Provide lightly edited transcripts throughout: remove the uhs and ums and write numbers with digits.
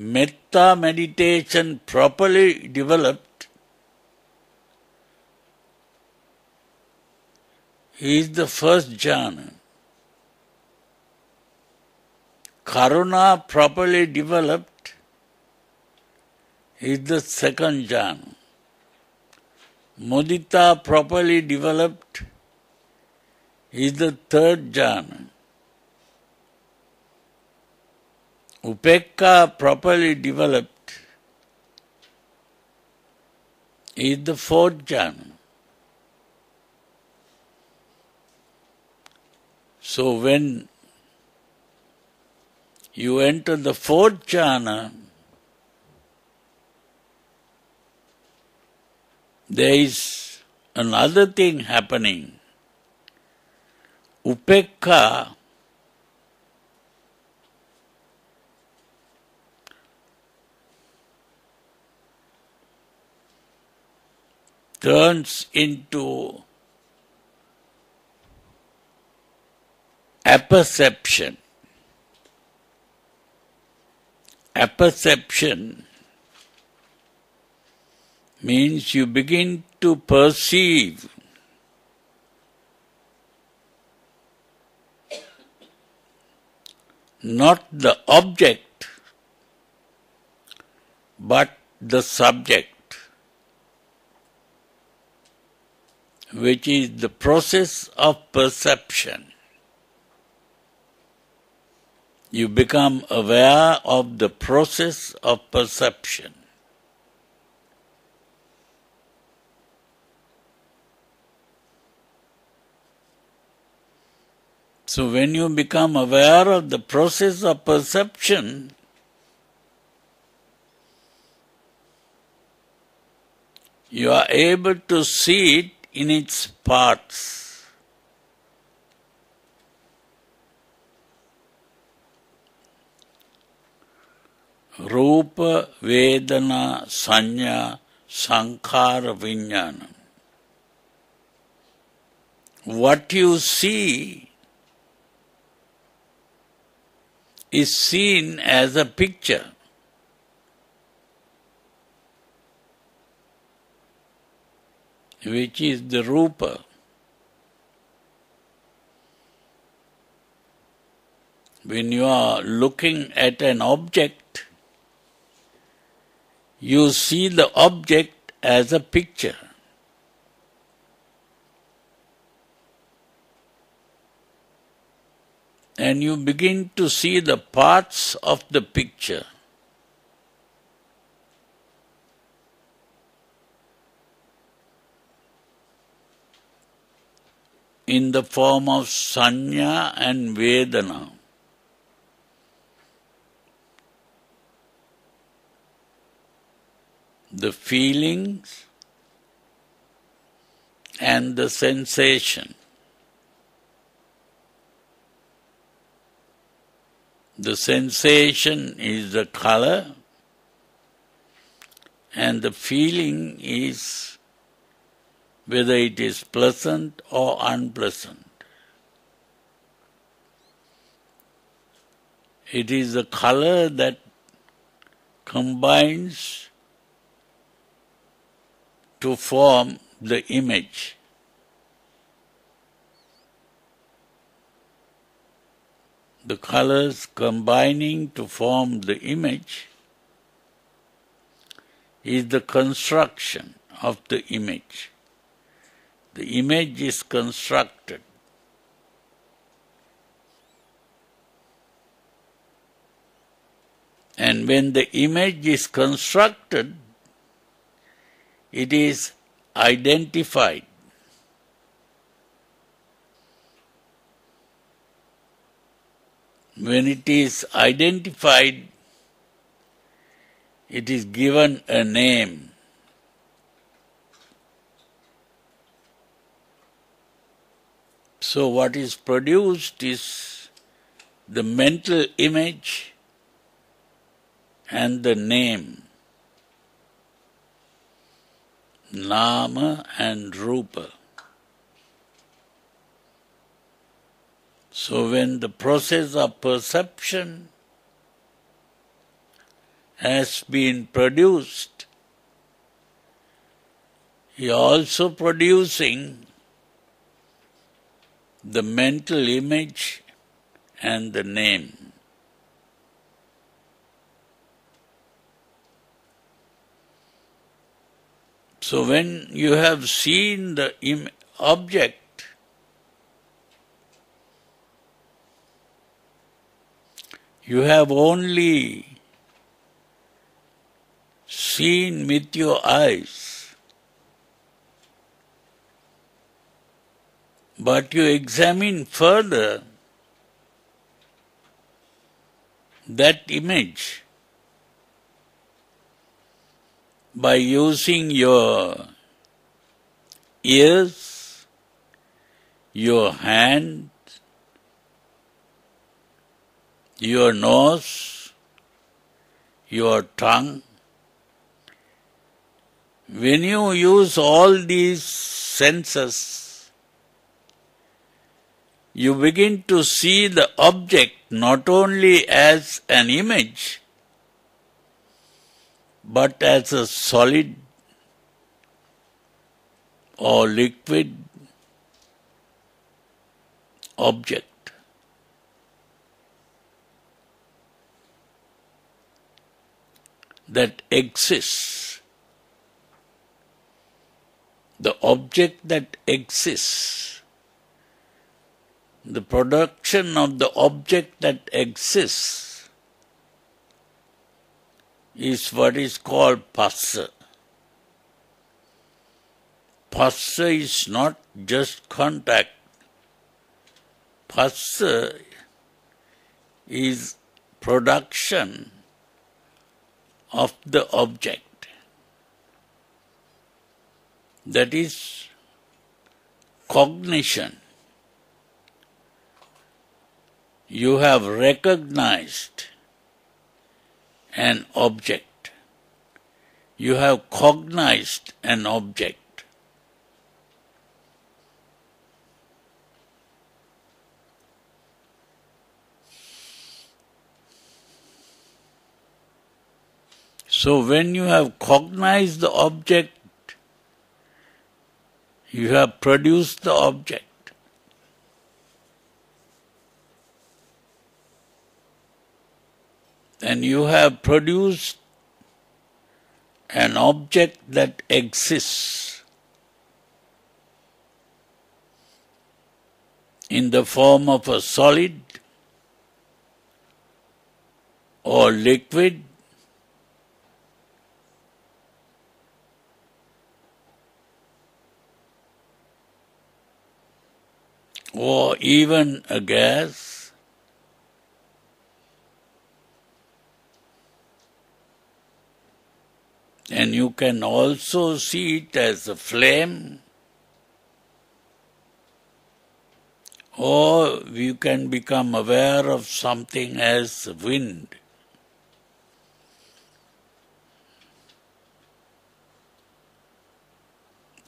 Mettā meditation properly developed is the first jhana. Karuṇā properly developed is the second jhana. Muditā properly developed is the third jhana. Upekkhā properly developed is the fourth jhana. So when you enter the fourth jhana, there is another thing happening. Upekkhā turns into apperception. Apperception means you begin to perceive not the object but the subject, which is the process of perception. You become aware of the process of perception. So when you become aware of the process of perception, you are able to see it in its parts. Rupa, Vedana, Sanya, Sankhara, Vijñāna. What you see is seen as a picture. Which is the Rupa. When you are looking at an object, you see the object as a picture. And you begin to see the parts of the picture. In the form of Sanya and Vedana. The feelings and the sensation. The sensation is the color and the feeling is whether it is pleasant or unpleasant. It is the color that combines to form the image. The colors combining to form the image is the construction of the image. The image is constructed. And when the image is constructed, it is identified. When it is identified, it is given a name. So what is produced is the mental image and the name, Nama and Rupa. So when the process of perception has been produced, he also producing the mental image and the name. So when you have seen the object, you have only seen with your eyes, but you examine further that image by using your ears, your hand, your nose, your tongue. When you use all these senses, you begin to see the object not only as an image, but as a solid or liquid object. That exists. The object that exists. The production of the object that exists is what is called phassa. Phassa is not just contact. Phassa is production of the object. That is cognition. You have recognized an object. You have cognized an object. So when you have cognized the object, you have produced the object. And you have produced an object that exists in the form of a solid or liquid or even a gas. And you can also see it as a flame, or you can become aware of something as wind.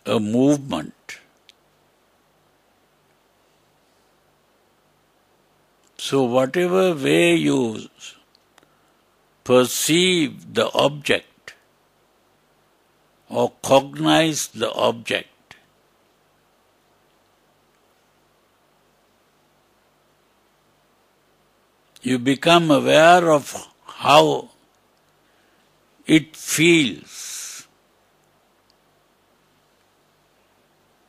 A movement. So whatever way you perceive the object, or cognize the object, you become aware of how it feels.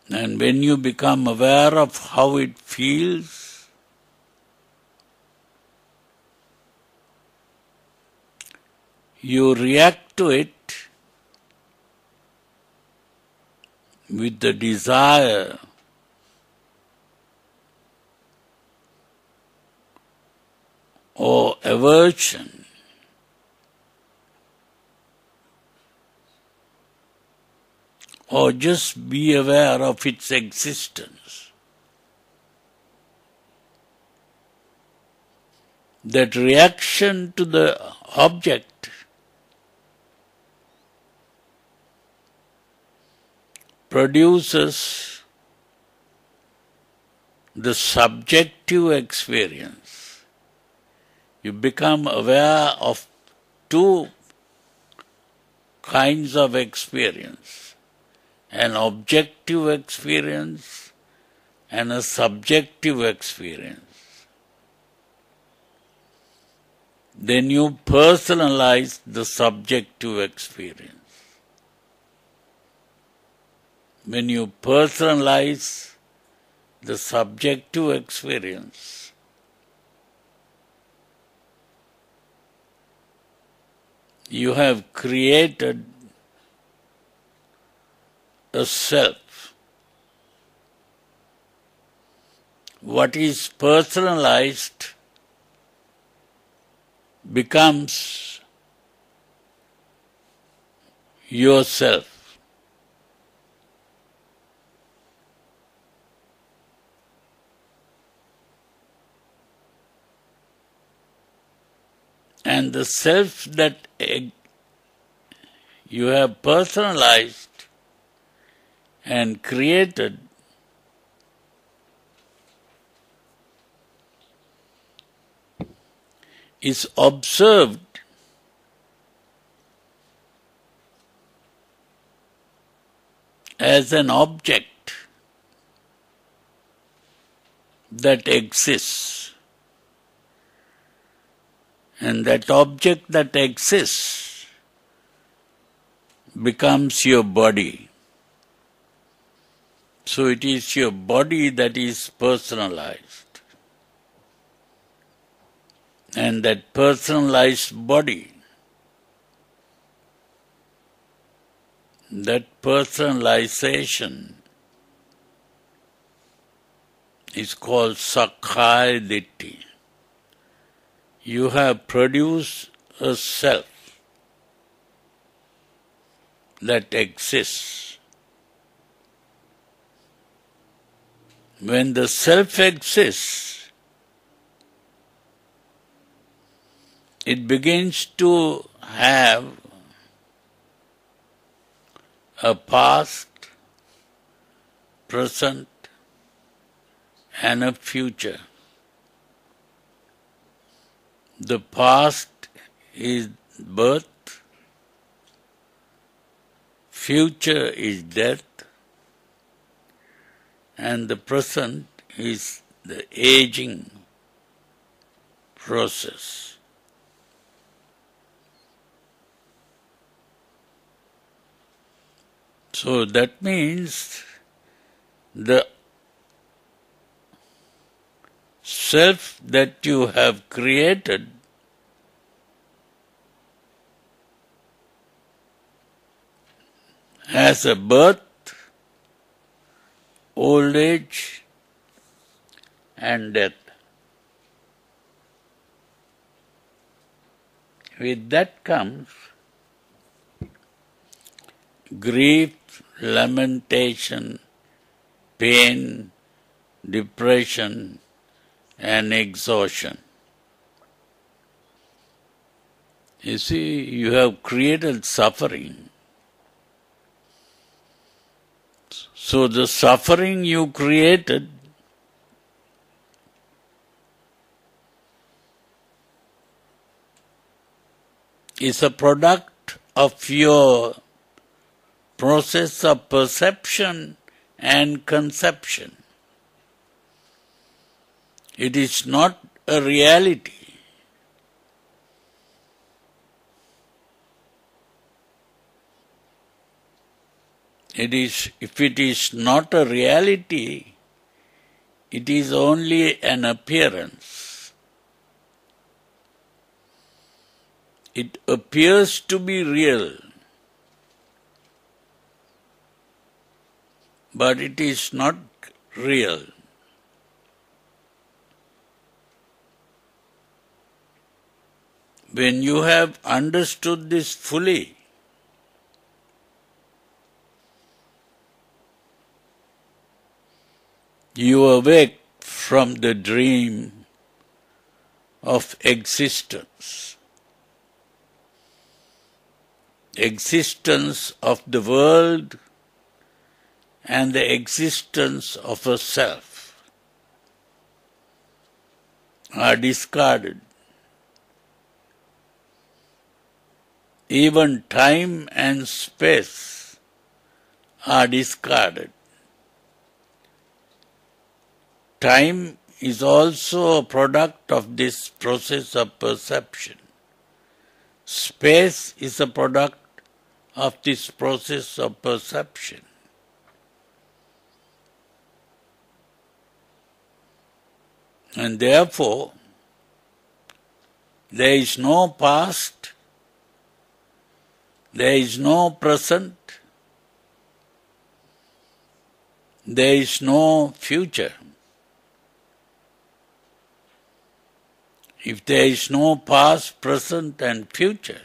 And when you become aware of how it feels, you react to it with the desire or aversion. Or just be aware of its existence. That reaction to the object produces the subjective experience. You become aware of two kinds of experience, an objective experience and a subjective experience. Then you personalize the subjective experience. When you personalize the subjective experience, you have created a self. What is personalized becomes yourself. And the self that you have personalized and created is observed as an object that exists. And that object that exists becomes your body. So it is your body that is personalized. And that personalized body, that personalization is called Sakkaya Ditthi. You have produced a self that exists. When the self exists, it begins to have a past, present, and a future. The past is birth, future is death, and the present is the aging process. So that means the self that you have created has a birth, old age, and death. With that comes grief, lamentation, pain, depression, and exhaustion. You see, you have created suffering. So the suffering you created is a product of your process of perception and conception. It is not a reality. If it is not a reality, it is only an appearance. It appears to be real, but it is not real. When you have understood this fully, you awake from the dream of existence. Existence of the world and the existence of a self are discarded. even time and space are discarded. Time is also a product of this process of perception. Space is a product of this process of perception. And therefore, there is no past, there is no present, there is no future. If there is no past, present and future,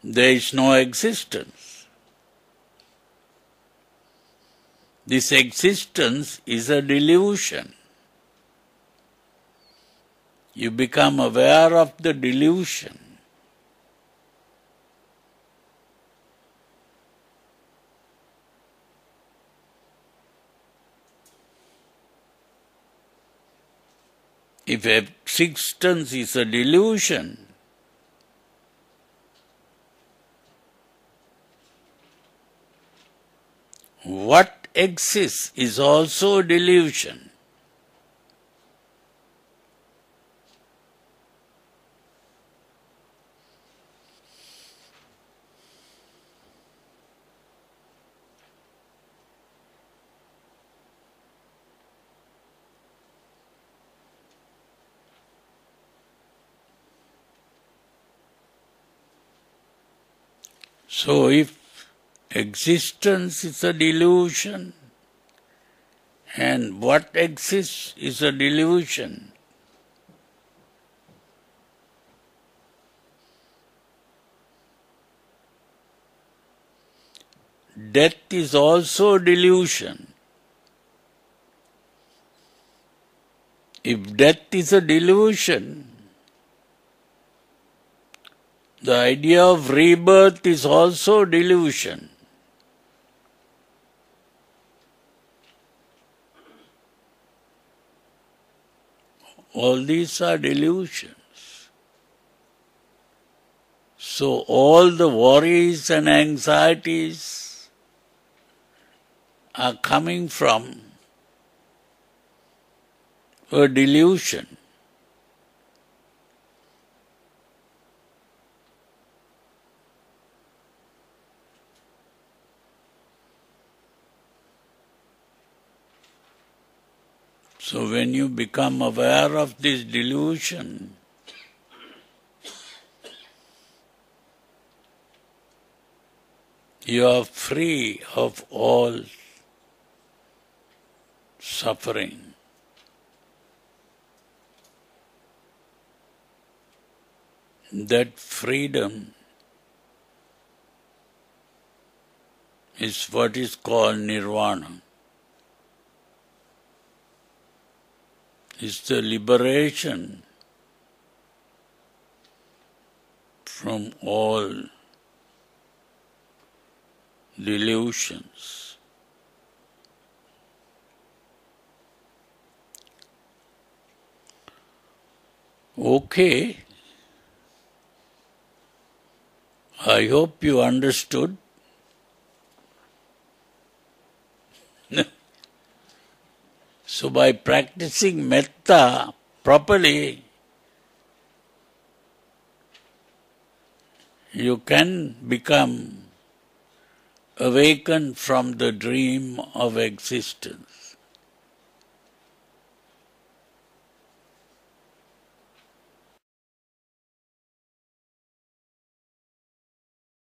there is no existence. This existence is a delusion. You become aware of the delusion. If existence is a delusion, what exists is also a delusion. So if existence is a delusion and what exists is a delusion, death is also a delusion. If death is a delusion, the idea of rebirth is also delusion. All these are delusions. So all the worries and anxieties are coming from a delusion. So when you become aware of this delusion, you are free of all suffering. That freedom is what is called Nirvana. It's the liberation from all delusions. Okay, I hope you understood. So by practicing mettā properly, you can become awakened from the dream of existence.